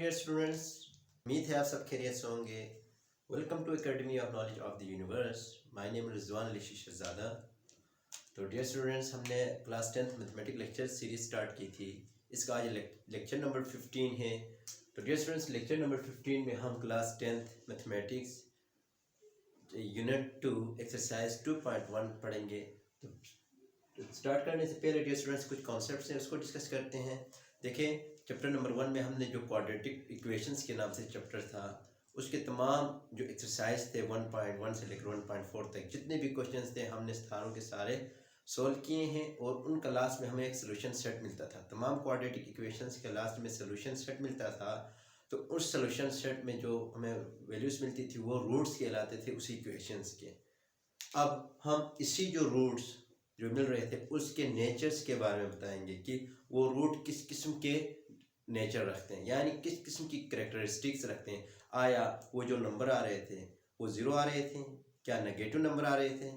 Dear students, उम्मीद है आप सब खैरियत से होंगे। Welcome to academy of knowledge of the universe. My name Rizwan Ali Shahzada. तो डियर स्टूडेंट्स, हमने class 10th mathematics lecture series start की थी। इसका आज लेक्चर नंबर 15 है। तो डियर स्टूडेंट्स, लेक्चर नंबर 15 में हम class 10th mathematics unit 2 exercise 2.1 पढ़ेंगे। तो स्टार्ट करने से पहले डियर स्टूडेंट्स कुछ कॉन्सेप्ट्स हैं, उसको डिस्कस करते हैं। देखिए, चैप्टर नंबर 1 में हमने जो क्वाड्रेटिक इक्वेशंस के नाम से चैप्टर था, उसके तमाम जो एक्सरसाइज थे 1.1 से लेकर 1.4 तक जितने भी क्वेश्चंस थे हमने सारों के सारे सॉल्व किए हैं। और उनका लास्ट में हमें एक सोल्यूशन सेट मिलता था। तमाम क्वाड्रेटिक इक्वेशंस के लास्ट में सोल्यूशन सेट मिलता था। तो उस सोल्यूशन सेट में जो हमें वैल्यूज़ मिलती थी वो रूट्स कहलाते थे उसी इक्वेशंस के। अब हम इसी जो रूट्स जो मिल रहे थे उसके नेचर्स के बारे में बताएंगे कि वो रूट किस किस्म के नेचर रखते हैं, यानी किस किस्म की करेक्टरिस्टिक्स रखते हैं। आया वो जो नंबर आ रहे थे वो ज़ीरो आ रहे थे, क्या नेगेटिव नंबर आ रहे थे,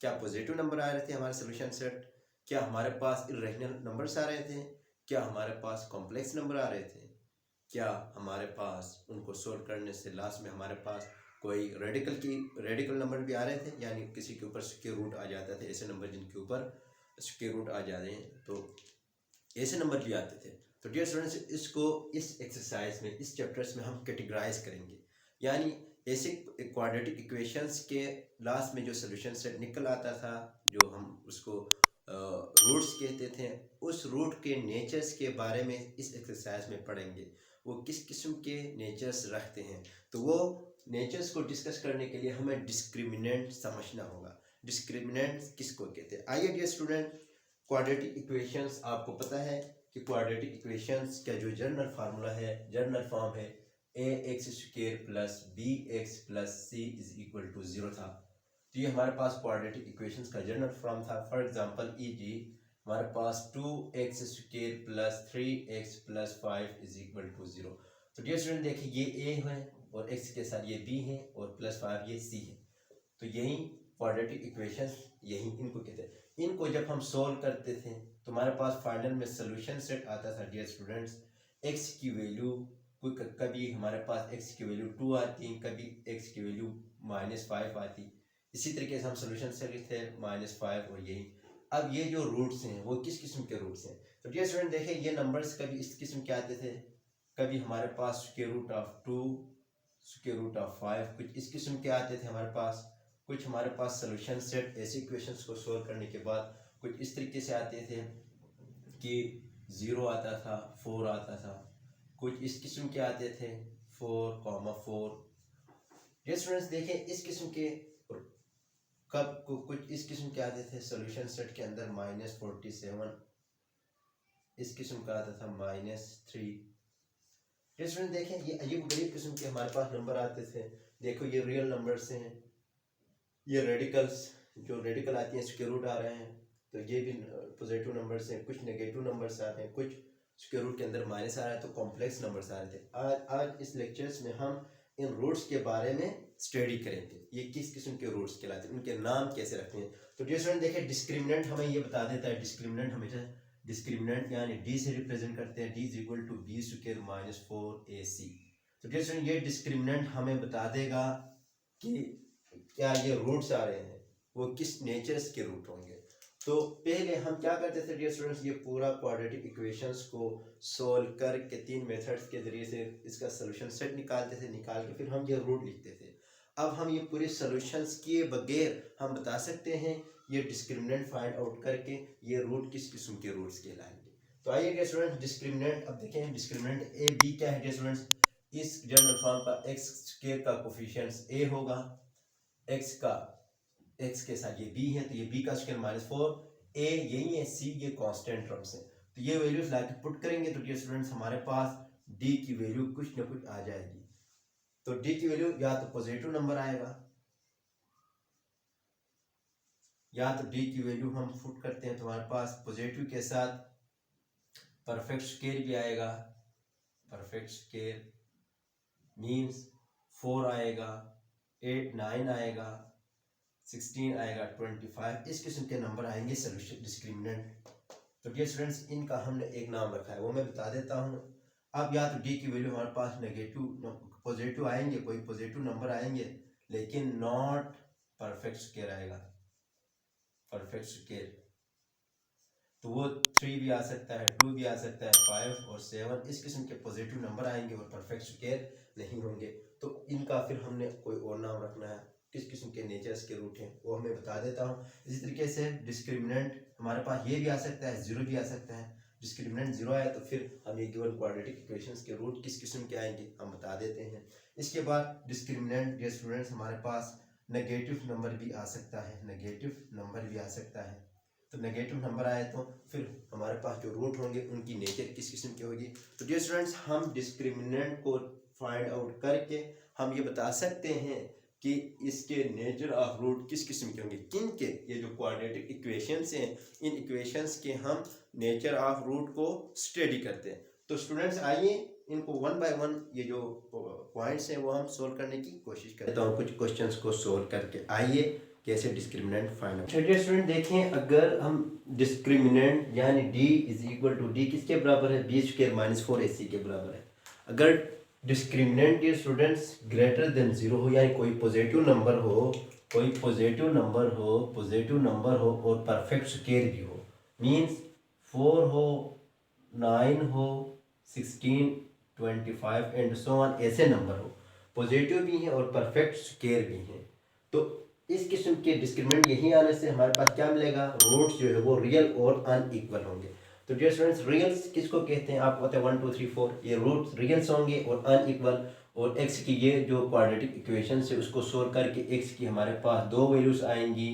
क्या पॉजिटिव नंबर आ रहे थे हमारे सोल्यूशन सेट, क्या हमारे पास इरेशनल नंबर्स आ रहे थे, क्या हमारे पास कॉम्प्लेक्स नंबर आ रहे थे, क्या हमारे पास उनको सोल्व करने से लास्ट में हमारे पास कोई रेडिकल नंबर भी आ रहे थे, यानी किसी के ऊपर स्क्वायर रूट आ जाता थे। ऐसे नंबर जिनके ऊपर स्क्वायर रूट आ जाते हैं तो ऐसे नंबर भी आते थे। तो डियर स्टूडेंट्स, इसको इस एक्सरसाइज में इस चैप्टर्स में हम कैटेगराइज करेंगे, यानी ऐसे क्वाड्रेटिक इक्वेशंस के लास्ट में जो सोल्यूशन सेट निकल आता था, जो हम उसको रूट्स कहते थे, उस रूट के नेचर्स के बारे में इस एक्सरसाइज में पढ़ेंगे। वो किस किस्म के नेचर्स रखते हैं। तो वो नेचर्स को डिस्कस करने के लिए हमें डिस्क्रिमिनेंट समझना होगा। डिस्क्रिमिनेंट किसको कहते हैं? आइए डियर स्टूडेंट, क्वाड्रेटिक इक्वेशंस आपको पता है कि क्वाड्रेटिक इक्वेशंस का जो जनरल फार्मूला है, जनरल फॉर्म है ax² plus bx+c is equal to 0 था। तो ये हमारे पास क्वाड्रेटिक इक्वेशंस का जनरल फॉर्म था। For example e.g. हमारे पास 2x² plus 3x+5 is equal to 0। तो डियर स्टूडेंट देखिए, ये a है और x के साथ ये b है और +5 ये c है। तो यही क्वाड्रेटिक इक्वेशंस यही इनको कहते हैं। इनको जब हम सोल्व करते थे तो हमारे पास फाइनल में सोल्यूशन सेट आता था डियर स्टूडेंट्स। x की वैल्यू कभी हमारे पास x की वैल्यू 2 आती, कभी x की वैल्यू -5 आती। इसी तरीके से हम सोल्यूशन सेट थे -5 और यही। अब ये जो रूट्स हैं वो किस किस्म के रूट्स हैं? तो डियर स्टूडेंट देखिए, ये नंबर्स कभी इस किस्म के आते थे, कभी हमारे पास √2, √5, कुछ इस किस्म के आते थे हमारे पास। कुछ हमारे पास सोल्यूशन सेट ऐसे इक्वेशंस को सोल्व करने के बाद कुछ इस तरीके से आते थे कि 0 आता था, 4 आता था। कुछ इस किस्म के आते थे 4,4। डियर स्टूडेंट्स देखें, इस किस्म के कुछ इस किस्म के आते थे सोल्यूशन सेट के अंदर -47, इस किस्म का आता था -3। डियर स्टूडेंट देखें, ये अजीब गरीब किस्म के हमारे पास नंबर आते थे। देखो, ये रियल नंबर्स हैं, ये रेडिकल्स, जो रेडिकल आती हैं स्क्वायर रूट आ रहे हैं, तो ये भी पॉजिटिव नंबर्स हैं। कुछ नेगेटिव नंबर्स आ रहे हैं, कुछ स्क्वायर रूट के अंदर माइनस आ रहा है, तो कॉम्प्लेक्स नंबर्स आ रहे थे। आज इस लेक्चर्स में हम इन रूट्स के बारे में स्टडी करेंगे। ये किस किस्म के रूट्स कहलाते हैं, उनके नाम कैसे रखते हैं। तो डियर स्टूडेंट देखिए, डिस्क्रिमिनेंट हमें ये बता देता है। डिस्क्रिमिनेंट हमेशा डिस्क्रिमिनेंट यानी डी से रिप्रेजेंट करते हैं, d = b² - 4ac। तो डियर स्टूडेंट, ये डिस्क्रिमिनेंट हमें बता देगा कि क्या ये रूट्स आ रहे हैं वो किस नेचर्स के रूट होंगे। तो पहले हम क्या करते थे डियर स्टूडेंट्स, ये पूरा क्वाड्रेटिक इक्वेशंस को सोल्व करके 3 मेथड्स के जरिए से इसका सोल्यूशन सेट निकालते थे। निकाल के फिर हम ये रूट लिखते थे। अब हम ये पूरे सोल्यूशंस किए बगैर हम बता सकते हैं ये डिस्क्रिमिनेंट फाइंड आउट करके ये रूट किस किस्म के रूट्स कहलाएंगे। तो आइए डियर स्टूडेंट्स, डिस्क्रिमिनेंट अब देखें। डिस्क्रिमिनेंट ए बी क्या है डियर स्टूडेंट्स? इस जनरल फॉर्म का x² का कोफिशिएंट्स a होगा, x के साथ ये b है तो ये b का स्क्वायर -4, a यही है, c ये कांस्टेंट टर्म्स हैं। तो ये वैल्यूज लाके पुट करेंगे तो डियर स्टूडेंट्स हमारे पास d की वैल्यू कुछ ना कुछ आ जाएगी। तो d की वैल्यू या तो पॉजिटिव नंबर आएगा, या तो d की वैल्यू हम पुट करते हैं तो हमारे पास पॉजिटिव के साथ परफेक्ट स्क्वायर भी आएगा। परफेक्ट स्क्वायर मींस 4 आएगा, 8 9 आएगा, 16 आएगा, 25, इस किस्म के नंबर आएंगे सोल्यूशन डिस्क्रिमिनेंट। तो डियर स्टूडेंट्स, इनका हमने एक नाम रखा है, वो मैं बता देता हूँ। अब या तो डी की वैल्यू हमारे पास नेगेटिव पॉजिटिव आएंगे, कोई पॉजिटिव नंबर आएंगे, लेकिन नॉट परफेक्ट स्क्वायर आएगा, परफेक्ट स्क्वायर। तो वो 3 भी आ सकता है, 2 भी आ सकता है, 5 और 7 इस किस्म के पॉजिटिव नंबर आएंगे और परफेक्ट स्क्वायर नहीं होंगे। तो इनका फिर हमने कोई और नाम रखना है, किस किस्म के नेचर्स के रूट हैं वो हमें बता देता हूँ। इसी तरीके से डिस्क्रिमिनेंट हमारे पास ये भी आ सकता है, जीरो भी आ सकता है। डिस्क्रिमिनेंट जीरो आया तो फिर हम ये गिवन क्वाड्रेटिक इक्वेशंस के रूट किस किस्म के आएंगे हम बता देते हैं। इसके बाद डिस्क्रिमिनेंट डियर स्टूडेंट्स हमारे पास नेगेटिव नंबर भी आ सकता है, नेगेटिव नंबर भी आ सकता है। तो नेगेटिव नंबर आए तो फिर हमारे पास जो रूट होंगे उनकी नेचर किस किस्म की होगी। तो डियर स्टूडेंट्स हम डिस्क्रिमिनेंट को फाइंड आउट करके हम ये बता सकते हैं कि इसके नेचर ऑफ रूट किस किस्म के होंगे, किन के ये जो क्वाड्रेटिक इक्वेशंस हैं इन इक्वेशंस के हम नेचर ऑफ रूट को स्टडी करते हैं। तो स्टूडेंट्स आइए इनको वन बाय वन ये जो पॉइंट्स हैं वो हम सोल्व करने की कोशिश करते हैं। तो हम कुछ क्वेश्चंस को सोल्व करके आइए कैसे डिस्क्रिमिनेंट फाइंड आउट। चलिए स्टूडेंट देखें, अगर हम डिस्क्रिमिनेंट यानी d is equal to D किसके बराबर है, बी स्क्वायर माइनस 4ac के बराबर है। अगर डिस्क्रिमिनेंट ये स्टूडेंट्स ग्रेटर देन जीरो हो यानी कोई पॉजिटिव नंबर हो, कोई पॉजिटिव नंबर हो और परफेक्ट स्क्वायर भी हो, मींस 4 हो, 9 हो, 16, 25 एंड सो ऑन, ऐसे नंबर हो, पॉजिटिव भी हैं और परफेक्ट स्क्वायर भी हैं। तो इस किस्म के डिस्क्रिमिनेंट यही आने से हमारे पास क्या मिलेगा, रूट्स जो है वो रियल और अनइक्वल होंगे। तो डियर स्टूडेंट्स रियल्स किसको कहते हैं, आपको पता है 1 2 3 4 ये रूट्स रियल्स होंगे और अनइक्वल। और एक्स की ये जो क्वाड्रेटिक इक्वेशन है उसको सोल्व करके एक्स की हमारे पास दो वैल्यूज आएंगी,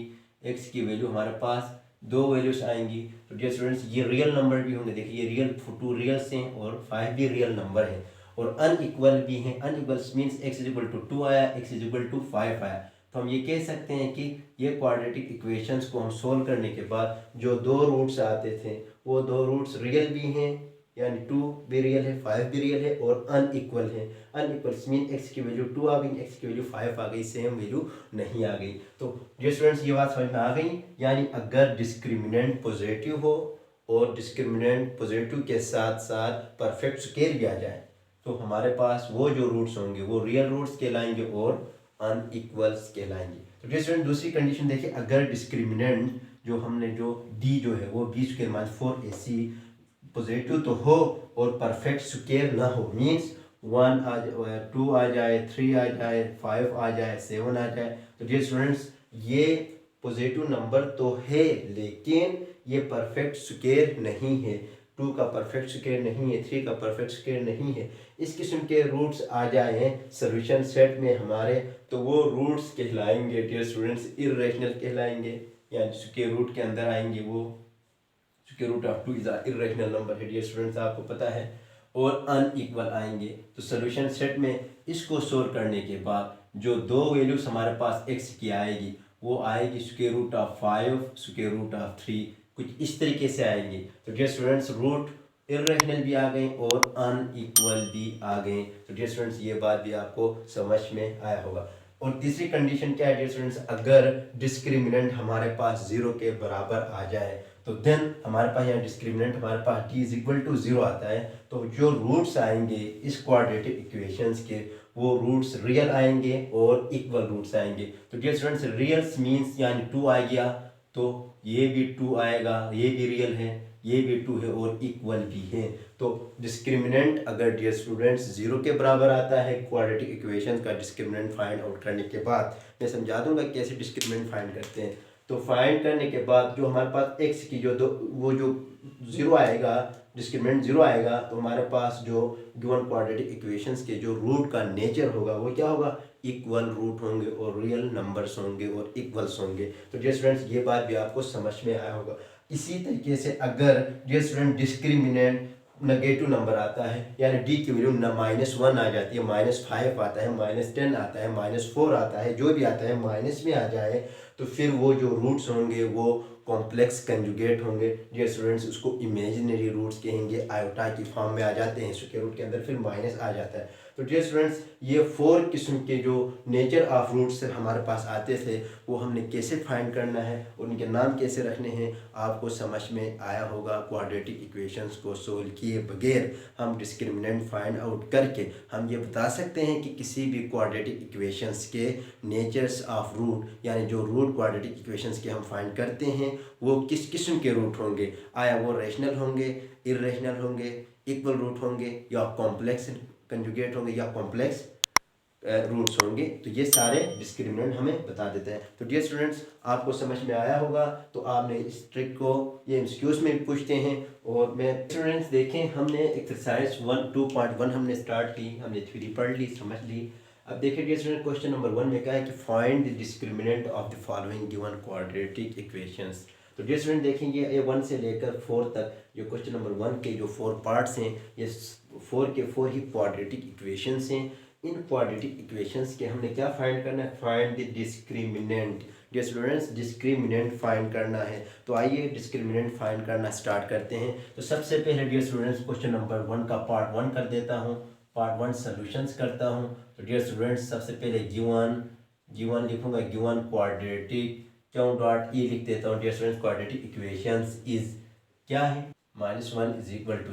एक्स की वैल्यू हमारे पास दो वैल्यूज आएंगी। तो डियर स्टूडेंट्स ये रियल नंबर भी होंगे, देखिए ये रियल 2 रियल्स हैं और 5 भी रियल नंबर हैं और अनइक्वल भी हैं। Unequal means X is equal to 2 आया, एक्स इज इक्वल टू 5 आया। तो हम ये कह सकते हैं कि ये क्वाड्रेटिक इक्वेशंस को हम सोल्व करने के बाद जो दो रूट्स आते थे वो दो रूट्स रियल भी हैं, यानी 2 भी रियल है, 5 भी रियल है और अनइक्वल है। अनइक्वल मीन एक्स की वैल्यू 2 आ गई, एक्स की वैल्यू 5 आ गई, सेम वैल्यू नहीं आ गई। तो डियर स्टूडेंट्स ये बात समझ में आ गई, यानी अगर डिस्क्रिमिनेंट पॉजिटिव हो और डिस्क्रिमिनेंट पॉजिटिव के साथ साथ परफेक्ट स्क्वायर भी आ जाए तो हमारे पास वो जो रूट्स होंगे वो रियल रूट्स कहलाएंगे और अनइक्वल्स कहलाएंगे। तो डियर स्टूडेंट दूसरी कंडीशन देखिए, अगर डिस्क्रिमिनेंट जो हमने जो डी जो है वो B square minus 4ac positive तो हो और परफेक्ट स्क्वायर ना हो, मीन्स 1 आ जाए, 2 आ जाए, 3 आ जाए, 5 आ जाए, 7 आ जाए। तो डियर स्टूडेंट्स ये पॉजिटिव नंबर तो है लेकिन ये परफेक्ट स्क्वायर नहीं है, 2 का परफेक्ट स्क्वायर नहीं है, 3 का परफेक्ट स्क्वायर नहीं है। इस किस्म के रूट्स आ जाए सॉल्यूशन सेट में हमारे तो वो रूट्स कहलाएंगे डियर स्टूडेंट्स इर्रेशनल कहलाएंगे, यानी स्क्वायर रूट के अंदर आएंगे, वो square root of 2 is irrational number है डियर स्टूडेंट्स आपको पता है, और अनइक्वल आएंगे। तो सॉल्यूशन सेट में इसको सोल्व करने के बाद जो दो वैल्यूज हमारे पास एक्स की आएगी वो आएगी square root of 5, square root of 3, कुछ इस तरीके से आएंगे। तो डियर स्टूडेंट्स रूट इर्रेशनल भी आ गए और अनइक्वल भी आ गए। तो डियर स्टूडेंट्स ये बात भी आपको समझ में आया होगा। और तीसरी कंडीशन क्या है डियर स्टूडेंट्स, अगर डिस्क्रिमिनेंट हमारे पास 0 के बराबर आ जाए तो देन हमारे पास यहाँ डिस्क्रिमिनेंट हमारे पास d इज इक्वल टू 0 आता है। तो जो रूट्स आएंगे इस क्वाड्रेटिक इक्वेशंस के वो रूट्स रियल आएंगे और इक्वल रूट्स आएंगे। तो डियर स्टूडेंट्स रियल्स मीन्स यानी 2 आ गया तो ये भी 2 आएगा, ये भी रियल है, ये भी 2 है और इक्वल भी है। तो डिस्क्रिमिनेंट अगर डियर स्टूडेंट्स 0 के बराबर आता है क्वाड्रेटिक इक्वेशन का डिस्क्रिमिनेंट फाइंड आउट करने के बाद, मैं समझा दूंगा कैसे डिस्क्रिमिनेंट फाइंड करते हैं। तो फाइंड करने के बाद जो हमारे पास x की जो दो वो जो 0 आएगा, डिस्क्रिमिनेंट 0 आएगा तो हमारे पास जो गिवन क्वाड्रेटिक इक्वेशंस के जो रूट का नेचर होगा वो क्या होगा, इक्वल रूट होंगे और रियल नंबर्स होंगे और इक्वल्स होंगे। तो डियर स्टूडेंट्स ये बात भी आपको समझ में आया होगा। इसी तरीके से अगर dear student discriminant negative number आता है यानी डी की वैल्यू -1 आ जाती है, -5 आता है, -10 आता है, -4 आता है, जो भी आता है माइनस में आ जाए तो फिर वो जो रूट्स होंगे वो कॉम्प्लेक्स कंजुगेट होंगे। डियर स्टूडेंट्स उसको इमेजिनरी रूट्स कहेंगे, आयोटा की फॉर्म में आ जाते हैं, स्क्वायर रूट के अंदर फिर माइनस आ जाता है। तो डियर स्टूडेंट्स, ये 4 किस्म के जो नेचर ऑफ रूट्स हमारे पास आते थे वो हमने कैसे फाइंड करना है, उनके नाम कैसे रखने हैं, आपको समझ में आया होगा। क्वाड्रेटिक इक्वेशंस को सोल्व किए बगैर हम डिस्क्रिमिनेंट फाइंड आउट करके हम ये बता सकते हैं कि किसी भी क्वाड्रेटिक इक्वेशंस के नेचर्स ऑफ रूट, यानी जो रूट क्वाड्रेटिक इक्वेशंस के हम फाइंड करते हैं वो किस किस्म के रूट होंगे। आया वो रैशनल होंगे, इरेशनल होंगे, इक्वल रूट होंगे, या कॉम्प्लेक्स कंजुगेट होंगे, या कॉम्प्लेक्स रूट्स होंगे। तो ये सारे डिस्क्रिमिनेंट हमें बता देते हैं। तो डियर स्टूडेंट्स, आपको समझ में आया होगा। तो आपने इस ट्रिक को ये एमसीक्यूज में भी पूछते हैं। और मैं स्टूडेंट्स देखें, हमने एक्सरसाइज 1.2.1 हमने स्टार्ट की, हमने थ्योरी पढ़ ली, समझ ली। अब देखिए डियर स्टूडेंट, क्वेश्चन नंबर 1 में क्या है कि find the discriminant of the following given quadratic equations. तो डियर स्टूडेंट देखेंगे, ये 1 से लेकर 4 तक जो क्वेश्चन नंबर 1 के जो 4 पार्ट्स हैं, ये 4 के 4 ही क्वाड्रेटिक इक्वेशंस हैं। इन क्वाड्रेटिक इक्वेशंस के हमने क्या फाइंड करना है, find the discriminant. Dear students, discriminant find करना है। तो आइए डिस्क्रिमिनेंट फाइंड करना स्टार्ट करते हैं। तो सबसे पहले डियर स्टूडेंट्स, क्वेश्चन नंबर 1 का पार्ट 1 कर देता हूँ, पार्ट 1 सॉल्यूशंस करता हूँ। तो डियर स्टूडेंट्स, सबसे पहले गिवन लिखूंगा, given quadratic, Q dot E लिख देता हूँ। Dear students, quadratic equations is क्या है, -1 =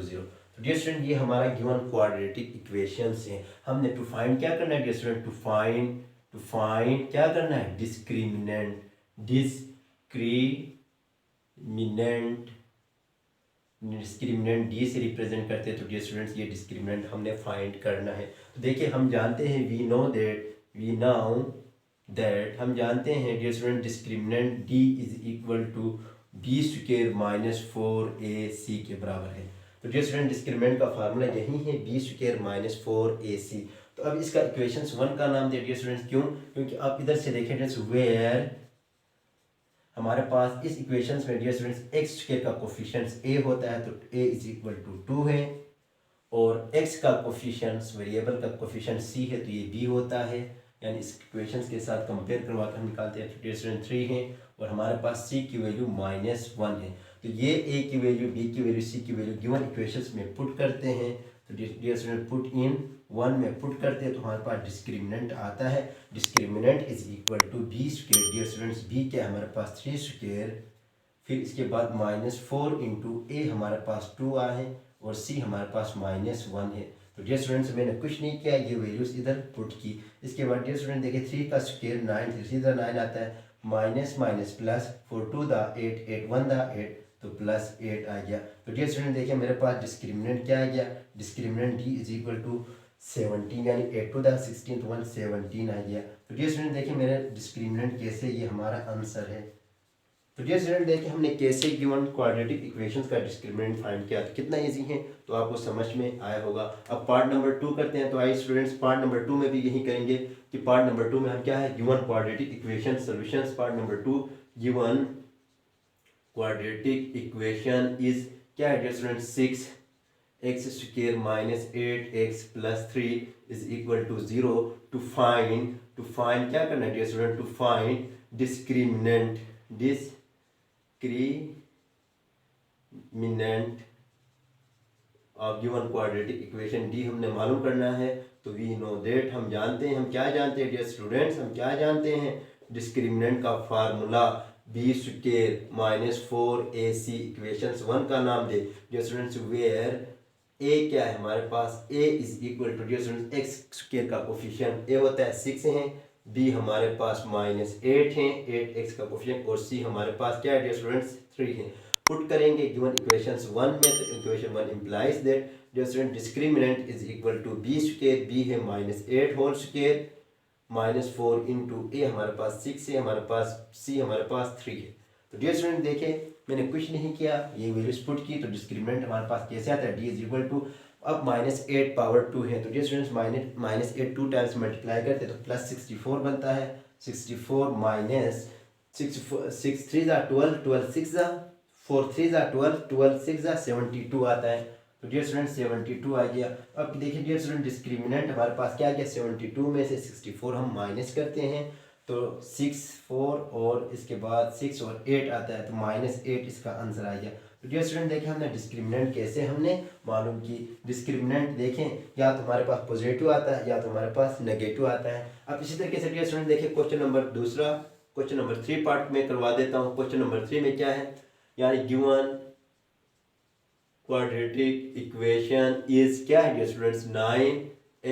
0। तो डियर स्टूडेंट, ये हमारा गिवन क्वाड्रेटिक इक्वेशंस है। हमने टू फाइंड क्या करना है डियर स्टूडेंट, टू फाइंड क्या करना है, डिस्क्रिमिनेंट डी से रिप्रेजेंट करते हैं। तो डियर स्टूडेंट्स, ये डिस्क्रिमिनेंट हमने फाइंड करना है। तो देखिए, हम जानते हैं, वी नाउ दैट हम जानते हैं dear student, discriminant D = b² - 4ac के बराबर है। तो डियर स्टूडेंट, डिस्क्रिमिनेंट का फार्मूला यही है, b² - 4ac। तो अब इसका इक्वेशंस 1 का नाम दे डियर स्टूडेंट्स, क्यों, क्योंकि आप इधर से देखें वेयर हमारे पास इस इक्वेशंस में डियर स्टूडेंट्स x² का कोफिशिएंट a होता है, तो a = 2 है, और x का कोफिशिएंट, वेरिएबल का कोफिशिएंट c है, तो ये b होता है। यानी इस इक्वेशंस के साथ कंपेयर करवा कर हम निकालते हैं। डियर स्टूडेंट 3 है, और हमारे पास c की वैल्यू -1 है। तो ये a की वैल्यू, b की वैल्यू, c की वैल्यू गिवन इक्वेशंस में पुट करते हैं। तो डियर स्टूडेंट, पुट इन 1 में पुट करते हैं, तो हमारे पास डिस्क्रिमिनेंट आता है, discriminant = b²। Dear students, b क्या है हमारे पास 3², फिर इसके बाद -4 × a हमारे पास 2 है, और c हमारे पास -1 है। तो डियर स्टूडेंट्स, मैंने कुछ नहीं किया, ये वैल्यूज इधर पुट की। इसके बाद डियर स्टूडेंट देखिए, 3 का स्क्वायर 9, 3 × 9 आता है, माइनस प्लस, 4 × 2 = 8, 8 × 1 = 8, तो +8 आ गया। तो डियर स्टूडेंट देखिए, मेरे पास डिस्क्रिमिनेंट क्या आ गया, डिस्क्रिमिनेंट d = 17, यानी 8 × 2 = 16, तो 117 आ गया। तो डियर स्टूडेंट देखिए, मेरा डिस्क्रिमिनेंट कैसे, ये हमारा आंसर है। तो डियर स्टूडेंट देखिए, हमने कैसे गिवन क्वाड्रेटिक इक्वेशंस का डिस्क्रिमिनेंट फाइंड किया, तो कितना इजी है, तो आपको समझ में आया होगा। अब पार्ट नंबर 2 करते हैं। तो आइए स्टूडेंट्स, पार्ट नंबर 2 में भी यही करेंगे कि पार्ट नंबर 2 में हम क्या है, given quadratic equation solutions. Part number 2, given quadratic equation is क्या है dear student, 6x² - 8x + 3 = 0। To find क्या करना है dear student, to find discriminant of given quadratic equation D हमने मालूम करना है। तो वी नो दैट, हम जानते हैं, हम क्या जानते हैं डियर स्टूडेंट्स, हम क्या जानते हैं, डिस्क्रिमिनेंट का फार्मूला b² - 4ac। इक्वेशंस 1 का नाम दे डियर स्टूडेंट्स, वेयर a क्या है हमारे पास, a = डियर स्टूडेंट्स x² का कोफिशिएंट a होता है 6 है, b हमारे पास -8 है, 8x का कोफिशिएंट, और c हमारे पास क्या है डियर स्टूडेंट्स 3 है। पुट करेंगे गिवन इक्वेशंस 1 में, तो equation 1 implies that dear student discriminant = b², b है -8 होल स्क्वायर, -4 × a हमारे पास 6 है, हमारे पास c हमारे पास 3 है। तो डियर स्टूडेंट देखिए, मैंने कुछ नहीं किया, ये वैल्यूज पुट की, तो डिस्क्रिमिनेंट हमारे पास कैसे आता है, d = अब -8 पावर 2 है। तो डियर स्टूडेंट्स, -8 2 टाइम्स मल्टीप्लाई करते हैं, तो +64 बनता है। 64 माइनस 6 3 = 12, 12 6 = 4 3 = 12, 12 6 = 72 आता है। तो डियर स्टूडेंट 72 आ गया। अब देखिए डियर स्टूडेंट, डिस्क्रिमिनेंट हमारे पास क्या आ गया, 72 में से 64 हम माइनस करते हैं, तो 6 4 और इसके बाद 6 और 8 आता है, तो -8 इसका आंसर आ गया। तो डियर स्टूडेंट देखें हमने डिस्क्रिमिनेंट कैसे हमने मालूम की। डिस्क्रिमिनेंट देखें या तो हमारे पास पॉजिटिव आता है या तो हमारे पास नेगेटिव आता है। अब इसी तरीके से डियर स्टूडेंट देखें क्वेश्चन नंबर दूसरा, क्वेश्चन नंबर 3 पार्ट में करवा देता हूँ। क्वेश्चन नंबर 3 में क्या है, यानी गिवन क्वाड्रेटिक इक्वेशन इज क्या है डियर स्टूडेंट्स, 9x² -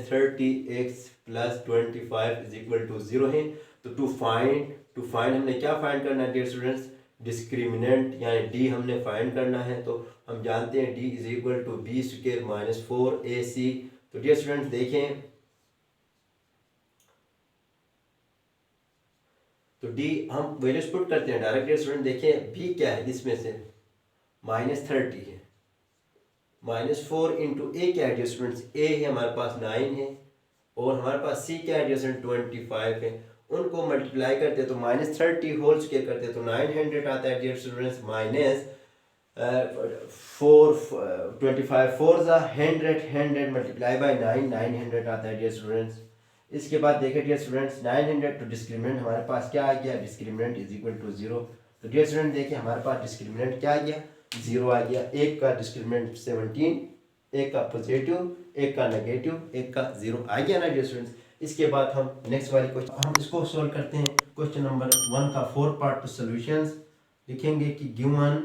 30x + 25 = 0 है। तो टू फाइंड हमने क्या फाइंड करना है डियर स्टूडेंट्स, डिस्क्रिमिनेंट यानी डी हमने फाइंड करना है। तो हम जानते हैं d = b² - 4ac। तो डियर स्टूडेंट्स देखें, तो डी हम वैल्यूज पुट करते हैं डायरेक्ट। डियर स्टूडेंट देखें b क्या है इसमें से, -30 है, -4 इंटू ए क्या है डियर स्टूडेंट्स, ए है हमारे पास 9 है, और हमारे पास सी क्या है डियर स्टूडेंट 25 है। उनको मल्टीप्लाई करते तो -30 होल स्क्वायर करते तो 900 आता है dear students, minus 25 4 100 multiply by 900 आता है डियर स्टूडेंट्स। इसके बाद देखें डियर स्टूडेंट्स 900 तो डिस्क्रिमिनेंट हमारे पास क्या आ गया, डिस्क्रिमिनेंट = 0। तो डियर स्टूडेंट देखिए हमारे पास डिस्क्रिमिनेंट क्या आ गया, 0 आ गया। एक का डिस्क्रिमिनेंट 17, एक का पॉजिटिव, एक का नेगेटिव, एक का 0 आ गया ना डियर स्टूडेंट्स। इसके बाद हम नेक्स्ट वाली क्वेश्चन हम इसको सॉल्व करते हैं। क्वेश्चन नंबर 1 का 4 पार्ट सॉल्यूशंस लिखेंगे कि गिवन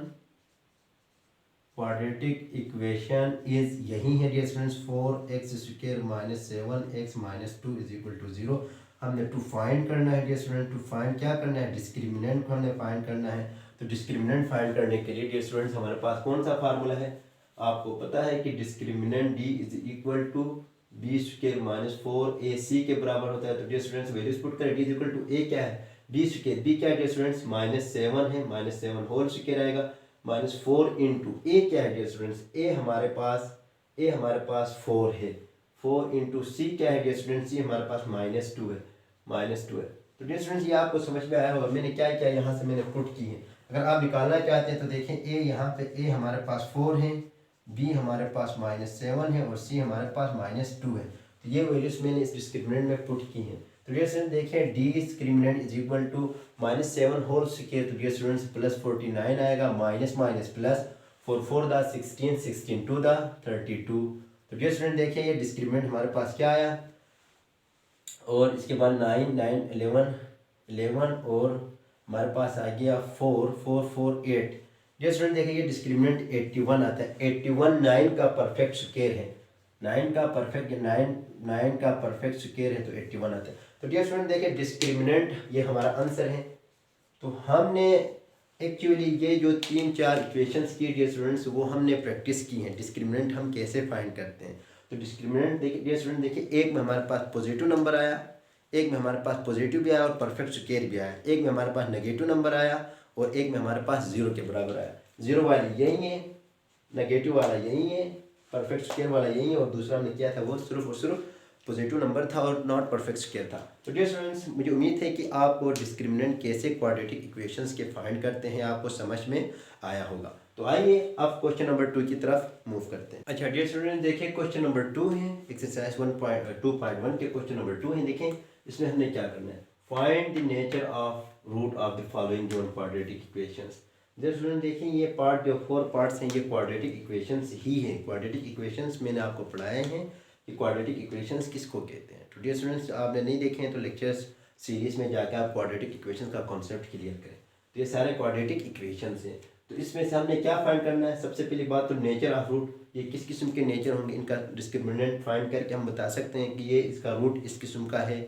क्वाड्रेटिक इक्वेशन इज यही है डियर स्टूडेंट्स, 4x² - 7x - 2 = 0। हमने टू फाइंड करना है डियर स्टूडेंट, टू फाइंड क्या करना है, डिस्क्रिमिनेंट को हमने फाइंड करना है। तो डिस्क्रिमिनेंट फाइंड करने के लिए डियर स्टूडेंट्स हमारे पास कौन सा फार्मूला है, आपको पता है कि डिस्क्रिमिनेंट d = b² - 4ac के बराबर होता है। तो डियर स्टूडेंट्स वैल्यूज पुट करें, d = a क्या है, b² क्या है डियर स्टूडेंट्स, -7 है, -7 होल स्क्वायर आएगा, -4 इंटू ए क्या है डियर स्टूडेंट्स, ए हमारे पास 4 है, 4 इंटू सी क्या है डियर स्टूडेंट्स, सी हमारे पास -2 है, -2 है। तो डियर स्टूडेंट्स ये आपको समझ में आया होगा, मैंने क्या किया यहाँ से मैंने पुट की है। अगर आप निकालना चाहते हैं तो देखें ए यहाँ पे ए हमारे पास 4 है, बी हमारे पास -7 है और सी हमारे पास -2 है। तो ये वैल्यूज मैंने इस डिस्क्रिमिनेंट में पुट की हैं। तो डियर स्टूडेंट देखें डी डिस्क्रिमिनेंट = -7 होल स्क्वायर, तो डियर स्टूडेंट्स +49 आएगा, माइनस माइनस प्लस, 4 4 दा 16, 16 2 दा 32। तो डियर स्टूडेंट देखिए ये डिस्क्रिमिनेंट हमारे पास क्या आया, और इसके बाद 9 9 11 और हमारे पास आ गया 4 4 4 8। डियर स्टूडेंट देखिए ये डिस्क्रिमिनेंट 81 आता है, 81 9 का परफेक्ट स्क्वायर है, 9 का परफेक्ट स्क्वायर है तो 81 आता है। तो डियर स्टूडेंट देखिए डिस्क्रिमिनेंट ये हमारा आंसर है। तो हमने एक्चुअली ये जो 3-4 इक्वेशंस की डियर स्टूडेंट्स वो हमने प्रैक्टिस की हैं, डिस्क्रिमिनेंट हम कैसे फाइंड करते हैं। तो डिस्क्रिमिनेंट देखिए डियर स्टूडेंट देखिए, एक में हमारे पास पॉजिटिव नंबर आया, एक में हमारे पास पॉजिटिव भी आया और परफेक्ट स्क्वायर भी आया, एक में हमारे पास नेगेटिव नंबर आया और एक में हमारे पास 0 के बराबर आया। 0 वाली यही है, नेगेटिव वाला यही है, परफेक्ट स्क्वायर वाला यही है, और दूसरा हमने किया था वो सिर्फ और सिर्फ पॉजिटिव नंबर था और नॉट परफेक्ट स्क्वायर था। तो डियर स्टूडेंट्स मुझे उम्मीद है कि आपको डिस्क्रिमिनेंट कैसे क्वाड्रेटिक इक्वेशंस के फाइंड करते हैं आपको समझ में आया होगा। तो आइए अब क्वेश्चन नंबर 2 की तरफ मूव करते हैं। अच्छा डियर स्टूडेंट देखिए क्वेश्चन नंबर 2 है, एक्सरसाइज 1.2.1 के क्वेश्चन नंबर 2 है। देखें इसमें हमने क्या करना है, find the nature of root of the following given quadratic equations. Dear student देखिए ये पार्ट जो 4 पार्ट्स हैं ये क्वाड्रेटिक इक्वेशंस ही हैं। क्वाड्रेटिक इक्वेशंस मैंने आपको पढ़ाए हैं कि क्वाड्रेटिक इक्वेशंस किसको कहते हैं। तो डियर स्टूडेंट्स आपने नहीं देखे हैं तो लेक्चर्स सीरीज में जाकर आप क्वाड्रेटिक इक्वेशंस का कॉन्सेप्ट क्लियर करें। तो ये सारे क्वाड्रेटिक इक्वेशंस हैं। तो इसमें से हमने क्या फाइंड करना है, सबसे पहली बात तो नेचर ऑफ रूट, ये किस किस्म के नेचर होंगे, इनका डिस्क्रिमिनेंट फाइंड करके हम बता सकते हैं कि ये इसका रूट इस किस्म का है।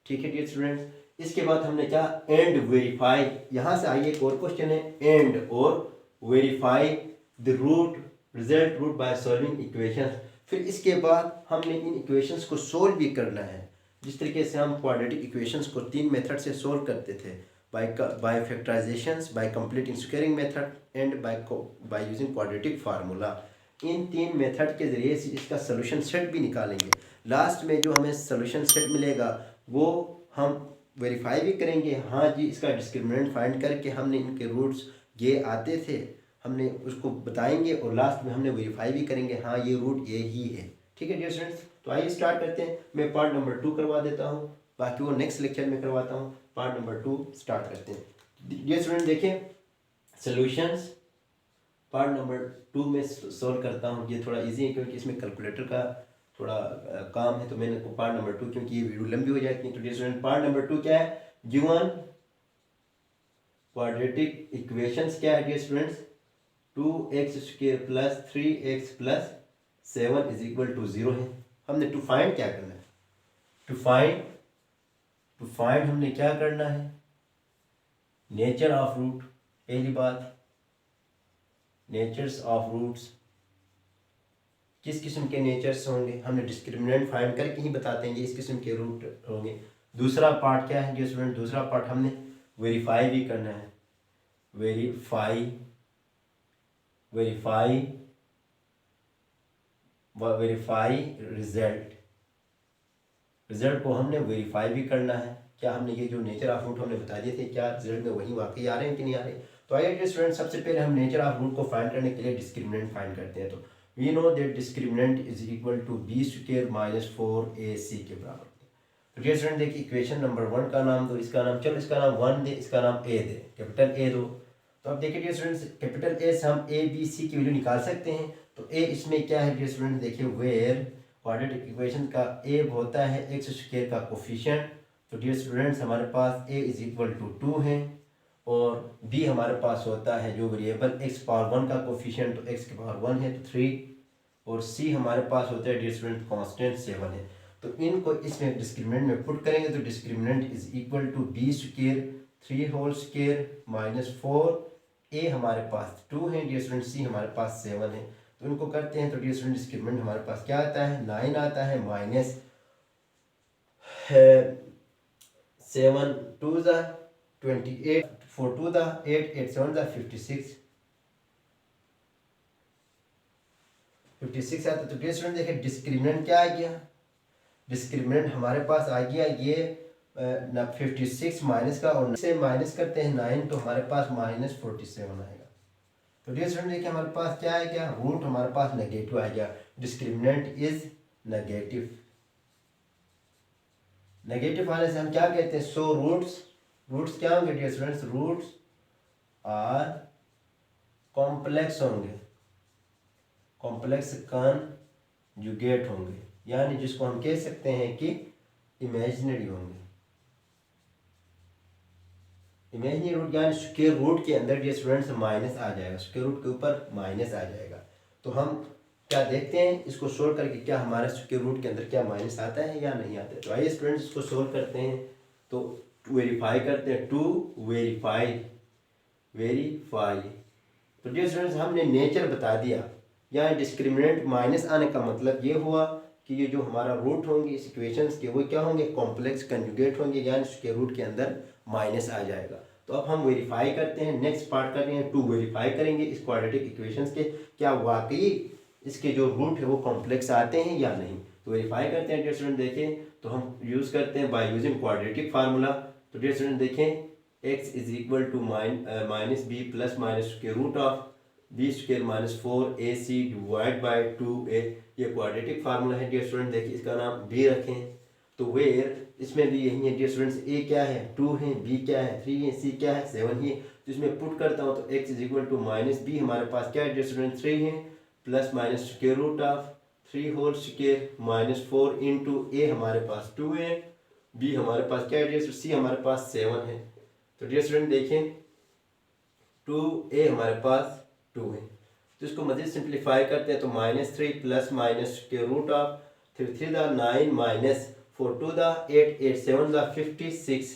ठीक है डियर स्टूडेंट्स, इसके बाद हमने क्या, एंड वेरीफाई, यहाँ से आइए एक और क्वेश्चन है, एंड और verify the root result root by solving equations. फिर इसके बाद हमने इन इक्वेशंस को सोल्व भी करना है, जिस तरीके से हम क्वाड्रेटिक इक्वेशंस को 3 मेथड से सोल्व करते थे, by factorizations, by complete squaring method and by using quadratic formula. इन 3 मेथड के ज़रिए से इसका सोल्यूशन सेट भी निकालेंगे। लास्ट में जो हमें सोल्यूशन सेट मिलेगा वो हम वेरीफाई भी करेंगे, हाँ जी इसका डिस्क्रिमिनेंट फाइंड करके हमने इनके रूट्स ये आते थे, हमने उसको बताएंगे और लास्ट में हमने वेरीफाई भी करेंगे, हाँ ये रूट ये ही है। ठीक है डियर स्टूडेंट्स, तो आइए स्टार्ट करते हैं। मैं पार्ट नंबर 2 करवा देता हूँ, बाकी वो नेक्स्ट लेक्चर में करवाता हूँ। पार्ट नंबर 2 स्टार्ट करते हैं। डियर स्टूडेंट देखें सॉल्यूशंस पार्ट नंबर 2 में सॉल्व करता हूँ। ये थोड़ा इजी है क्योंकि इसमें कैलकुलेटर का थोड़ा काम है, तो मैंने पार्ट नंबर 2, क्योंकि ये वीडियो लंबी हो जाती है। तो स्टूडेंट पार्ट नंबर 2 क्या है, गिवन क्वाड्रेटिक इक्वेशंस क्या है dear students, 2x² plus 3x plus 7 is equal to 0 है। हमने टू फाइंड क्या करना है, टू फाइंड हमने क्या करना है, नेचर ऑफ रूट। पहली बात, नेचर्स ऑफ रूट्स, किस किस्म के नेचर्स होंगे, हमने डिस्क्रिमिनेंट फाइंड करके ही बताते हैं कि इस किस्म के रूट होंगे। दूसरा पार्ट क्या है डियर स्टूडेंट, दूसरा पार्ट हमने वेरीफाई भी करना है, वेरीफाई रिजल्ट को हमने वेरीफाई भी करना है। क्या हमने ये जो नेचर ऑफ रूट हमने बता दिए थे, क्या रिजल्ट में वही वाकई आ रहे हैं कि नहीं आ रहे। तो आइए डियर स्टूडेंट, सबसे पहले हम नेचर ऑफ रूट को फाइंड करने के लिए डिस्क्रिमिनेंट फाइंड करते हैं। तो we know that discriminant is equal to b² minus 4ac के बराबर। तो डियर स्टूडेंट देखिए, इक्वेशन नंबर 1 का नाम दो, इसका नाम, चलो इसका नाम 1 दे, इसका नाम a दे, कैपिटल A दो। तो अब देखिए डियर स्टूडेंट्स, कैपिटल A से हम a b c की वैल्यू निकाल सकते हैं। तो a इसमें क्या है डियर स्टूडेंट, देखिए वेयर क्वाड्रेटिक इक्वेशन का a होता है x² का कोफिशिएंट। तो डियर स्टूडेंट्स हमारे पास a इज इक्वल टू 2 है, और b हमारे पास होता है जो वेरिएबल x पावर 1 का कोफिशिएंट, तो x की पावर 1 है तो 3, और c हमारे पास होता है डियर स्टूडेंट कांस्टेंट 7 है। तो इनको इसमें डिस्क्रिमिनेंट में पुट करेंगे तो discriminant is equal to b² 3² minus 4, a हमारे पास 2 है डियर स्टूडेंट, c हमारे पास 7 है। तो इनको करते हैं तो डियर स्टूडेंट डिस्क्रिमिनेंट हमारे पास क्या आता है, 9 आता है, माइनस 7 2 28, 4 2 8 8 7 56 आता। तो डियर स्टूडेंट देखिए डिस्क्रिमिनेंट क्या आ गया, डिस्क्रिमिनेंट हमारे पास आ गया ये 56 माइनस का, और से माइनस करते हैं 9 तो हमारे पास माइनस 47 आएगा। तो डियर स्टूडेंट देखिए हमारे पास क्या है, क्या रूट हमारे पास नेगेटिव आ गया, डिस्क्रिमिनेंट इज नेगेटिव। नेगेटिव आने से हम क्या कहते हैं, सो रूट्स क्या होंगे dear students, roots are complex होंगे, कॉम्प्लेक्स कॉन्जुगेट होंगे, यानी जिसको हम कह सकते हैं कि इमेजिनरी होंगे। इमेजिनरी रूट यानी स्क्वायर रूट के अंदर डियर स्टूडेंट्स माइनस आ जाएगा, स्क्वायर रूट के ऊपर माइनस आ जाएगा। तो हम क्या देखते हैं, इसको सोल्व करके क्या हमारे स्क्वायर रूट के अंदर क्या माइनस आता है या नहीं आता है। तो आइए स्टूडेंट्स इसको सोल्व करते हैं। तो वेरीफाई करते हैं, टू वेरीफाई। तो डियर स्टूडेंट्स हमने नेचर बता दिया, यहाँ डिस्क्रिमिनेंट माइनस आने का मतलब ये हुआ कि ये जो हमारा रूट होंगे इस इक्वेशंस के वो क्या होंगे, कॉम्प्लेक्स कंजुगेट होंगे, यानी स्क्वायर रूट के अंदर माइनस आ जाएगा। तो अब हम वेरीफाई करते हैं, नेक्स्ट पार्ट कर रहे हैं, टू वेरीफाई करेंगे इस क्वाड्रेटिक इक्वेशंस के, क्या वाकई इसके जो रूट है वो कॉम्प्लेक्स आते हैं या नहीं। तो वेरीफाई करते हैं डियर स्टूडेंट, देखें तो हम यूज़ करते हैं बाय यूजिंग क्वाड्रेटिक फार्मूला। तो डियर स्टूडेंट देखें, x is equal to minus B plus minus square root of b² minus 4ac divide by 2a, ये क्वाड्रेटिक फार्मूला है डियर स्टूडेंट। देखिए इसका नाम b रखें। तो वेयर इसमें भी यही है डियर स्टूडेंट्स, a क्या है 2 है, b क्या है 3 है, c क्या है 7 ही है। तो इसमें पुट करता हूँ तो x is equal to minus b हमारे पास क्या है डियर स्टूडेंट 3 है, plus minus square root of 3 whole square minus 4 into a हमारे पास 2 है, b हमारे पास क्या है डियर स्टूडेंट, c हमारे पास 7 है। तो डियर स्टूडेंट देखें 2a हमारे पास 2 है, तो इसको मज़ीद सिंप्लीफाई करते हैं तो -3 plus minus square root of 3 3 9 minus 4 2 8 8 7 56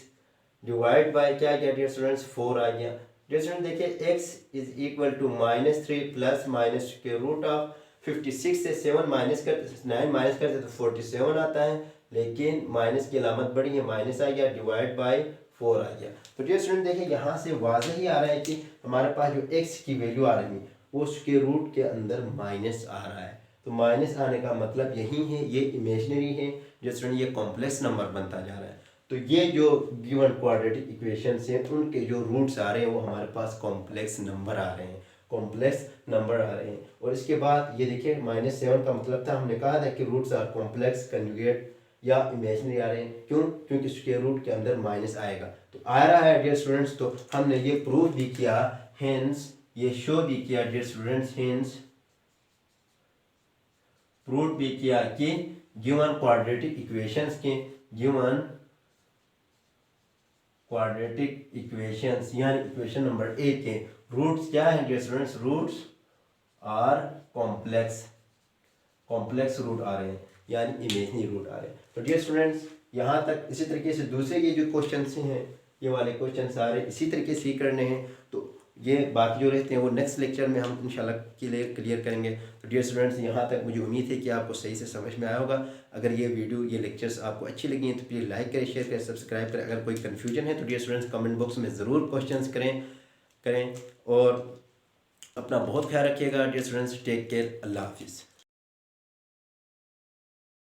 divide by क्या गया डियर स्टूडेंट्स 4 आ गया। डियर स्टूडेंट देखिए x is equal to -3 plus minus square root of 56 से 7 माइनस करते 9 माइनस करते तो 47 आता है, लेकिन माइनस की अलामत बड़ी है, माइनस आ गया, डिवाइड बाय 4 आ गया। तो डियर स्टूडेंट देखिए यहाँ से वाज़ह ही आ रहा है कि हमारे पास जो x की वैल्यू आ रही है वो स्क्वायर रूट के अंदर माइनस आ रहा है। तो माइनस आने का मतलब यही है, ये इमेजिनरी है डियर स्टूडेंट, ये कॉम्प्लेक्स नंबर बनता जा रहा है। तो ये जो गिवन क्वाड्रेटिक इक्वेशंस हैं उनके जो रूट्स आ रहे हैं वो हमारे पास कॉम्प्लेक्स नंबर आ रहे हैं, कॉम्प्लेक्स नंबर आ रहे हैं। और इसके बाद ये देखिए -7 का मतलब था, हमने कहा था कि रूट्स आर कॉम्प्लेक्स कंजुगेट या इमेजिनरी आ रहे हैं, क्यों, क्योंकि स्क्वायर रूट के अंदर माइनस आएगा। तो आ रहा है डियर स्टूडेंट्स, तो हमने ये प्रूव भी किया hence ये शो भी किया डियर स्टूडेंट्स, hence प्रूव भी किया कि गिवन क्वाड्रेटिक इक्वेशंस के, गिवन क्वाड्रेटिक इक्वेशंस यानी इक्वेशन नंबर 8 के रूट्स क्या है dear students, roots are complex, complex root आ रहे हैं यानी इमेजनरी रूट आ रहे हैं। तो डियर स्टूडेंट्स यहाँ तक इसी तरीके से दूसरे ये जो क्वेश्चन हैं, ये वाले क्वेश्चन सारे इसी तरीके से ही करने हैं। तो ये बाकी जो रहते हैं वो नेक्स्ट लेक्चर में हम इंशाल्लाह क्लियर करेंगे। तो डियर स्टूडेंट्स यहाँ तक मुझे उम्मीद है कि आपको सही से समझ में आया होगा। अगर ये वीडियो, ये लेक्चर्स आपको अच्छी लगी हैं तो प्लीज़ लाइक करें, शेयर करें, सब्सक्राइब करें। अगर कोई कन्फ्यूजन है तो डियर स्टूडेंट्स कमेंट बॉक्स में ज़रूर क्वेश्चन करें और अपना बहुत ख्याल रखिएगा डियर स्टूडेंट्स। टेक केयर, अल्लाह हाफिज़।